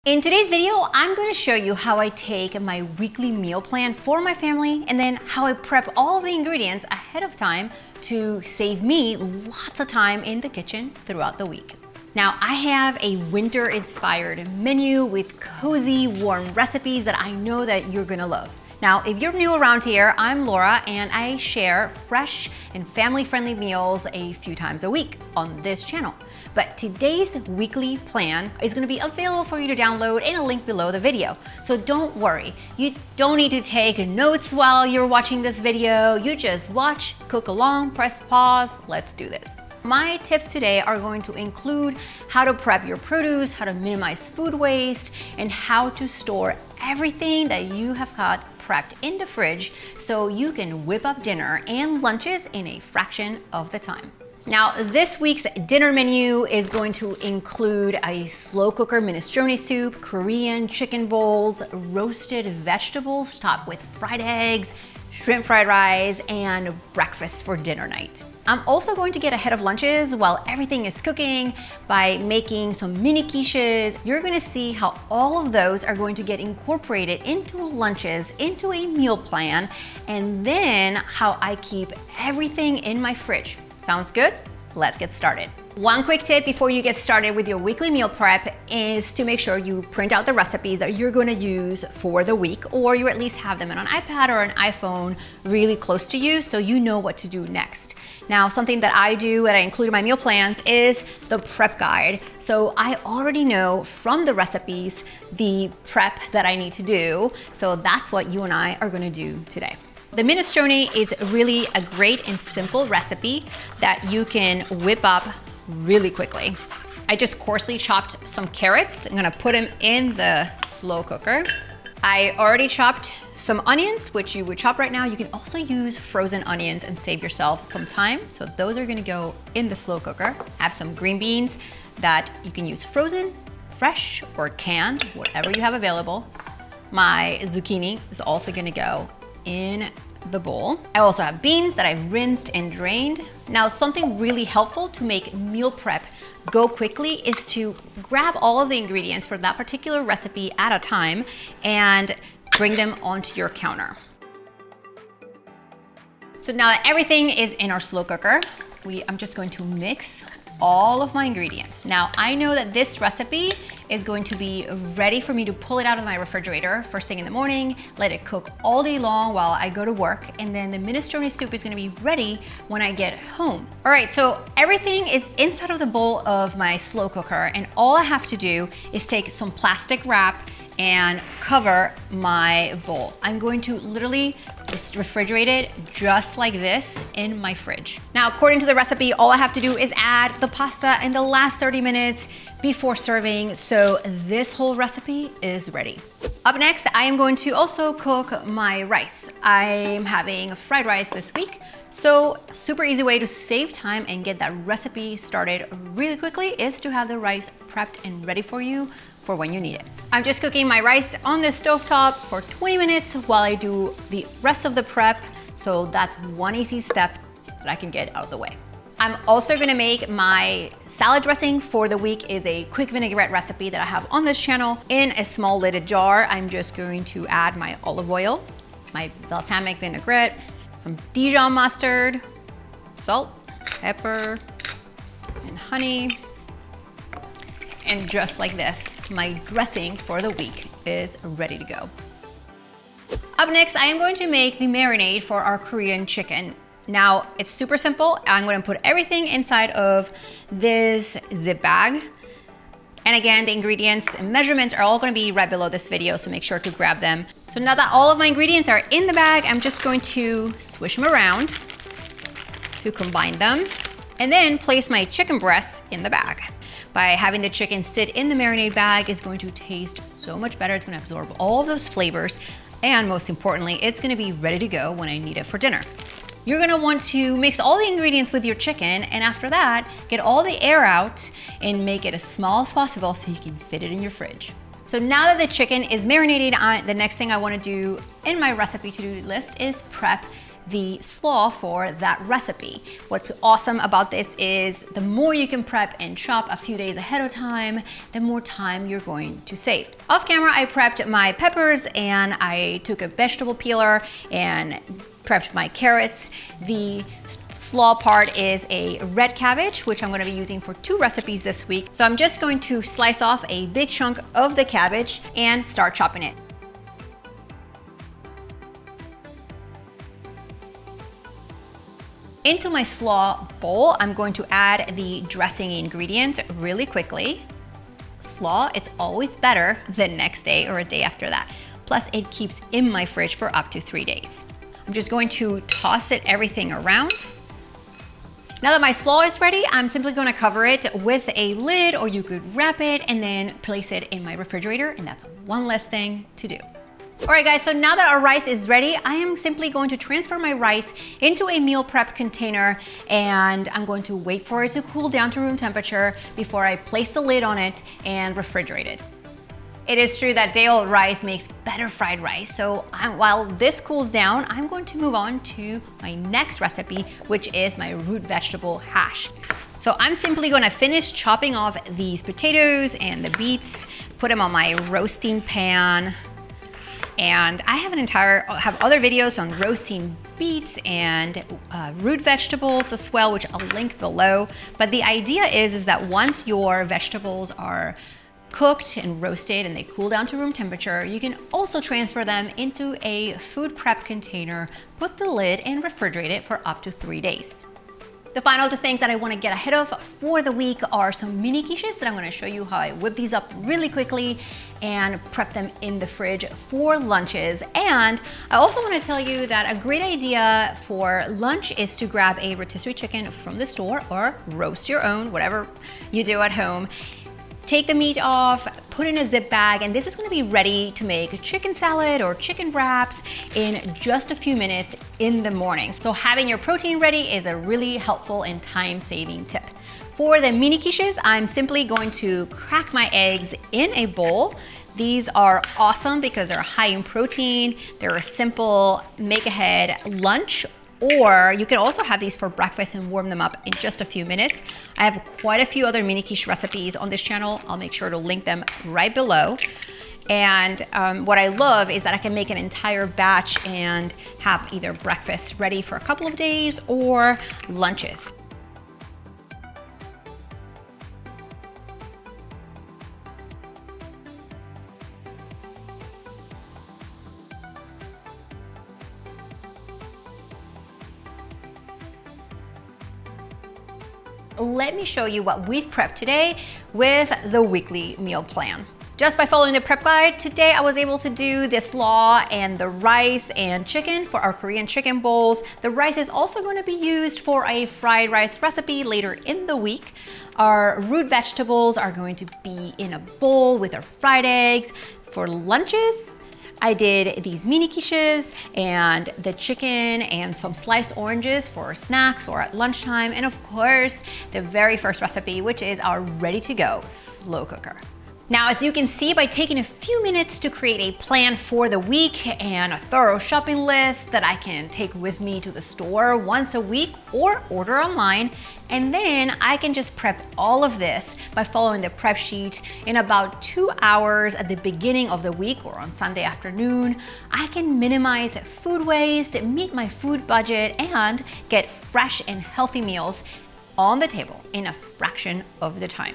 In today's video, I'm going to show you how I take my weekly meal plan for my family and then how I prep all the ingredients ahead of time to save me lots of time in the kitchen throughout the week. Now, I have a winter-inspired menu with cozy, warm recipes that I know that you're going to love. Now, if you're new around here, I'm Laura and I share fresh and family-friendly meals a few times a week on this channel. But today's weekly plan is going to be available for you to download in a link below the video. So don't worry, you don't need to take notes while you're watching this video. You just watch, cook along, press pause, let's do this. My tips today are going to include how to prep your produce, how to minimize food waste, and how to store everything that you have got prepped in the fridge so you can whip up dinner and lunches in a fraction of the time. Now, this week's dinner menu is going to include a slow cooker minestrone soup, Korean chicken bowls, roasted vegetables topped with fried eggs, shrimp fried rice, and breakfast for dinner night. I'm also going to get ahead of lunches while everything is cooking by making some mini quiches. You're gonna see how all of those are going to get incorporated into lunches, into a meal plan, and then how I keep everything in my fridge. Sounds good? Let's get started. One quick tip before you get started with your weekly meal prep is to make sure you print out the recipes that you're going to use for the week, or you at least have them on an iPad or an iPhone really close to you so you know what to do next. Now, something that I do that I include in my meal plans is the prep guide. So I already know from the recipes the prep that I need to do. So that's what you and I are going to do today. The minestrone is really a great and simple recipe that you can whip up really quickly. I just coarsely chopped some carrots. I'm gonna put them in the slow cooker. I already chopped some onions, which you would chop right now. You can also use frozen onions and save yourself some time. So those are gonna go in the slow cooker. I have some green beans that you can use frozen, fresh, or canned, whatever you have available. My zucchini is also gonna go in the bowl. I also have beans that I've rinsed and drained. Now, something really helpful to make meal prep go quickly is to grab all of the ingredients for that particular recipe at a time and bring them onto your counter. So now that everything is in our slow cooker, I'm just going to mix all of my ingredients. Now, I know that this recipe is going to be ready for me to pull it out of my refrigerator first thing in the morning, let it cook all day long while I go to work, and then the minestrone soup is gonna be ready when I get home. All right, so everything is inside of the bowl of my slow cooker, and all I have to do is take some plastic wrap and cover my bowl. I'm going to literally just refrigerate it just like this in my fridge. Now, according to the recipe, all I have to do is add the pasta in the last 30 minutes before serving, so this whole recipe is ready. Up next, I am going to also cook my rice. I'm having fried rice this week, so super easy way to save time and get that recipe started really quickly is to have the rice prepped and ready for you for when you need it. I'm just cooking my rice on the stovetop for 20 minutes while I do the rest of the prep, so that's one easy step that I can get out of the way. I'm also gonna make my salad dressing for the week. Is a quick vinaigrette recipe that I have on this channel. In a small lidded jar, I'm just going to add my olive oil, my balsamic vinaigrette, some Dijon mustard, salt, pepper, and honey. And just like this, my dressing for the week is ready to go. Up next, I am going to make the marinade for our Korean chicken. Now, it's super simple. I'm gonna put everything inside of this zip bag. And again, the ingredients and measurements are all gonna be right below this video, so make sure to grab them. So now that all of my ingredients are in the bag, I'm just going to swish them around to combine them, and then place my chicken breasts in the bag. By having the chicken sit in the marinade bag is going to taste so much better. It's gonna absorb all of those flavors, and most importantly, it's gonna be ready to go when I need it for dinner. You're gonna want to mix all the ingredients with your chicken, and after that, get all the air out and make it as small as possible so you can fit it in your fridge. So now that the chicken is marinated, the next thing I wanna do in my recipe to-do list is prep the slaw for that recipe. What's awesome about this is the more you can prep and chop a few days ahead of time, the more time you're going to save. Off camera, I prepped my peppers and I took a vegetable peeler and prepped my carrots. The slaw part is a red cabbage, which I'm going to be using for 2 recipes this week. So I'm just going to slice off a big chunk of the cabbage and start chopping it. Into my slaw bowl, I'm going to add the dressing ingredients really quickly. Slaw, it's always better the next day or a day after that. Plus, it keeps in my fridge for up to 3 days. I'm just going to toss everything around. Now that my slaw is ready, I'm simply going to cover it with a lid, or you could wrap it and then place it in my refrigerator, and that's one less thing to do. All right guys, so now that our rice is ready, I am simply going to transfer my rice into a meal prep container, and I'm going to wait for it to cool down to room temperature before I place the lid on it and refrigerate it. It is true that day-old rice makes better fried rice, so while this cools down, I'm going to move on to my next recipe, which is my root vegetable hash. So I'm simply gonna finish chopping off these potatoes and the beets, put them on my roasting pan, and I have other videos on roasting beets and root vegetables as well, which I'll link below. But the idea is that once your vegetables are cooked and roasted and they cool down to room temperature, you can also transfer them into a food prep container, put the lid and refrigerate it for up to 3 days. The final 2 things that I want to get ahead of for the week are some mini quiches that I'm going to show you how I whip these up really quickly and prep them in the fridge for lunches. And I also want to tell you that a great idea for lunch is to grab a rotisserie chicken from the store or roast your own, whatever you do at home. Take the meat off, put it in a zip bag, and this is gonna be ready to make a chicken salad or chicken wraps in just a few minutes in the morning. So having your protein ready is a really helpful and time-saving tip. For the mini quiches, I'm simply going to crack my eggs in a bowl. These are awesome because they're high in protein, they're a simple make-ahead lunch, or you can also have these for breakfast and warm them up in just a few minutes. I have quite a few other mini quiche recipes on this channel. I'll make sure to link them right below. And what I love is that I can make an entire batch and have either breakfast ready for a couple of days or lunches. Let me show you what we've prepped today with the weekly meal plan. Just by following the prep guide, today I was able to do the slaw and the rice and chicken for our Korean chicken bowls. The rice is also going to be used for a fried rice recipe later in the week. Our root vegetables are going to be in a bowl with our fried eggs. For lunches, I did these mini quiches and the chicken and some sliced oranges for snacks or at lunchtime. And of course, the very first recipe, which is our ready-to-go slow cooker. Now, as you can see, by taking a few minutes to create a plan for the week and a thorough shopping list that I can take with me to the store once a week or order online, and then I can just prep all of this by following the prep sheet in about 2 hours at the beginning of the week or on Sunday afternoon. I can minimize food waste, meet my food budget, and get fresh and healthy meals on the table in a fraction of the time.